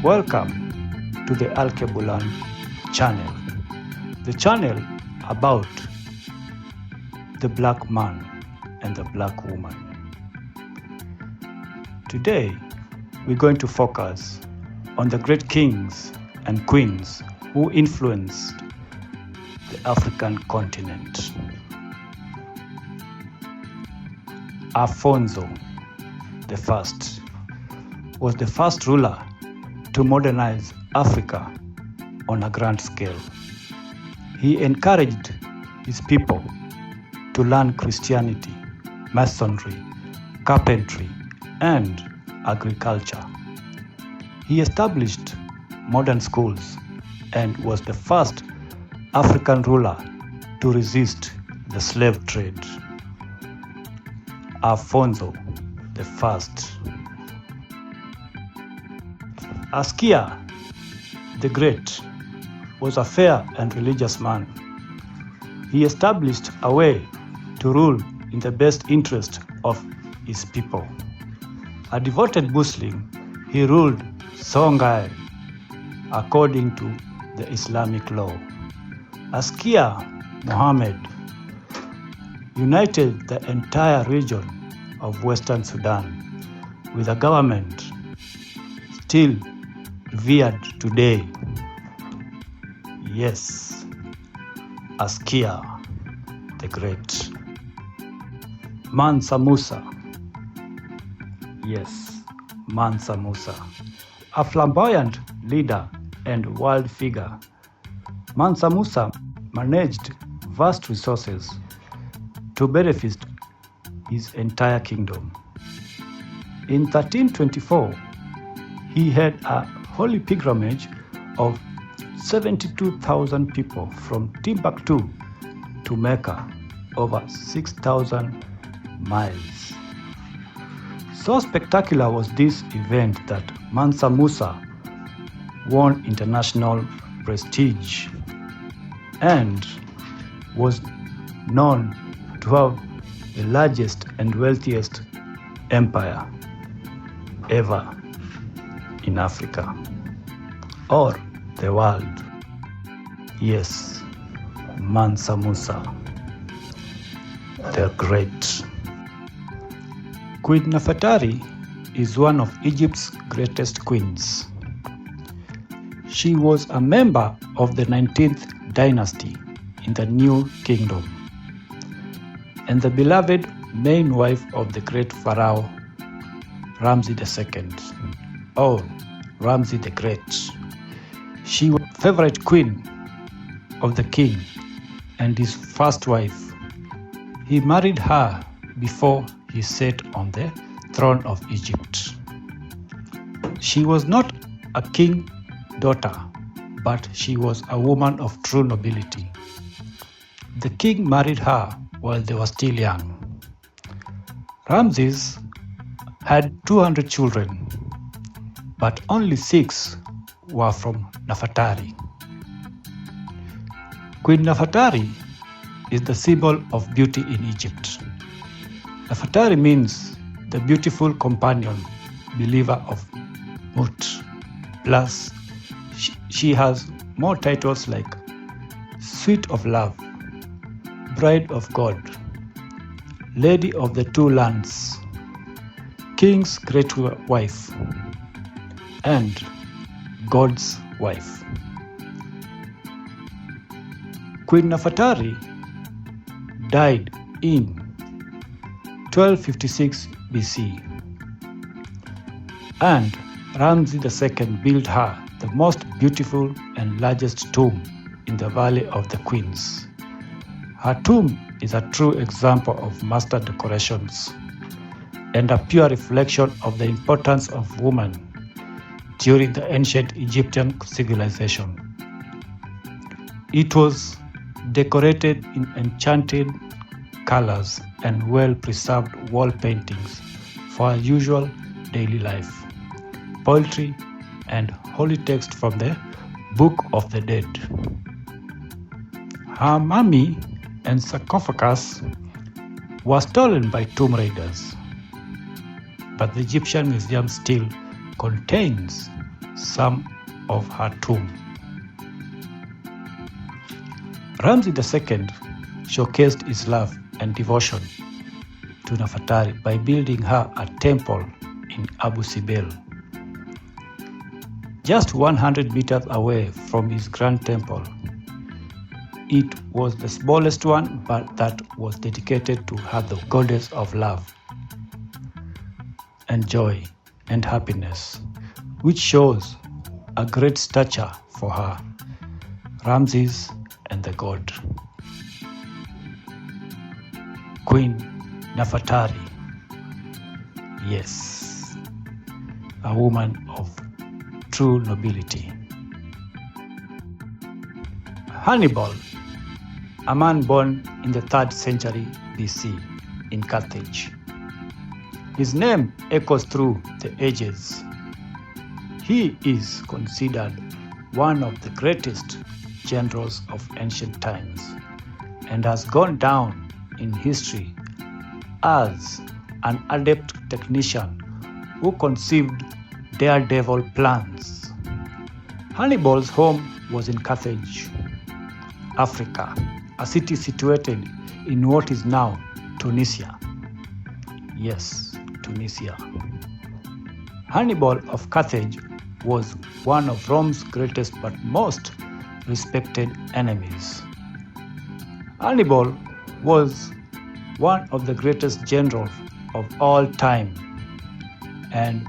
Welcome to the Alkebulan channel, the channel about the black man and the black woman. Today, we're going to focus on the great kings and queens who influenced the African continent. Afonso I was the first ruler to modernize Africa on a grand scale. He encouraged his people to learn Christianity, masonry, carpentry, and agriculture. He established modern schools and was the first African ruler to resist the slave trade. Afonso I. Askia the Great was a fair and religious man. He established a way to rule in the best interest of his people. A devoted Muslim, he ruled Songhai according to the Islamic law. Askia Muhammad united the entire region of Western Sudan with a government still revered today. Yes, Askia the Great. Mansa Musa. Yes, Mansa Musa. A flamboyant leader and world figure, Mansa Musa managed vast resources to benefit his entire kingdom. In 1324, he had a holy pilgrimage of 72,000 people from Timbuktu to Mecca, over 6,000 miles. So spectacular was this event that Mansa Musa won international prestige and was known to have the largest and wealthiest empire ever in Africa or the world. Yes, Mansa Musa the Great. Queen Nefertari is one of Egypt's greatest queens. She was a member of the 19th dynasty in the New Kingdom and the beloved main wife of the great pharaoh Ramses II, or Ramses the Great. She was the favorite queen of the king and his first wife. He married her before he sat on the throne of Egypt. She was not a king's daughter, but she was a woman of true nobility. The king married her while they were still young. Ramses had 200 children, but only 6 were from Nefertari. Queen Nefertari is the symbol of beauty in Egypt. Nefertari means the beautiful companion, believer of Mut. Plus, she has more titles like Sweet of Love, Bride of God, Lady of the Two Lands, King's Great Wife, and God's Wife. Queen Nefertari died in 1256 BC, and Ramses II built her the most beautiful and largest tomb in the Valley of the Queens. Her tomb is a true example of master decorations and a pure reflection of the importance of women during the ancient Egyptian civilization. It was decorated in enchanted colors and well-preserved wall paintings for our usual daily life, poetry, and holy text from the Book of the Dead. Her mummy and sarcophagus were stolen by tomb raiders, but the Egyptian Museum still contains some of her tomb. Ramses II showcased his love and devotion to Nefertari by building her a temple in Abu Simbel. Just 100 meters away from his grand temple, it was the smallest one, but that was dedicated to her, the goddess of love and joy and happiness, which shows a great stature for her, Ramses and the god. Queen Nefertari, yes, a woman of true nobility. Hannibal, a man born in the 3rd century BC in Carthage. His name echoes through the ages. He is considered one of the greatest generals of ancient times and has gone down in history as an adept technician who conceived daredevil plans. Hannibal's home was in Carthage, Africa, a city situated in what is now Tunisia. Yes, Tunisia. Hannibal of Carthage was one of Rome's greatest but most respected enemies. Hannibal was one of the greatest generals of all time and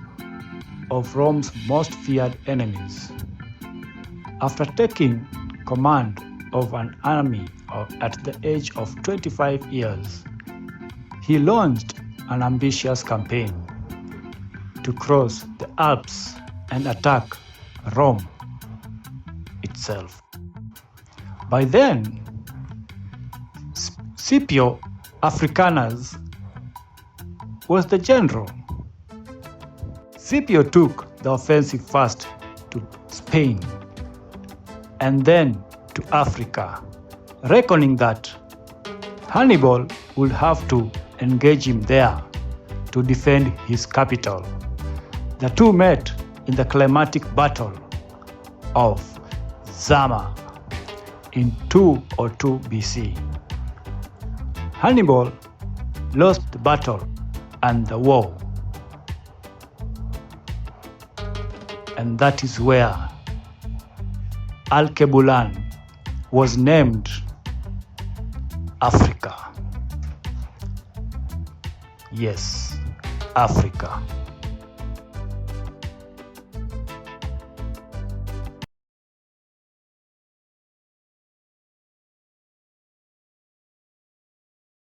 of Rome's most feared enemies. After taking command of an army at the age of 25 years, he launched an ambitious campaign to cross the Alps and attack Rome itself. By then, Scipio Africanus was the general. Scipio took the offensive first to Spain and then to Africa, reckoning that Hannibal would have to engage him there to defend his capital. The two met in the climatic battle of Zama in 202 BC. Hannibal lost the battle and the war, and that is where Alkebulan was named Africa. Yes, Africa.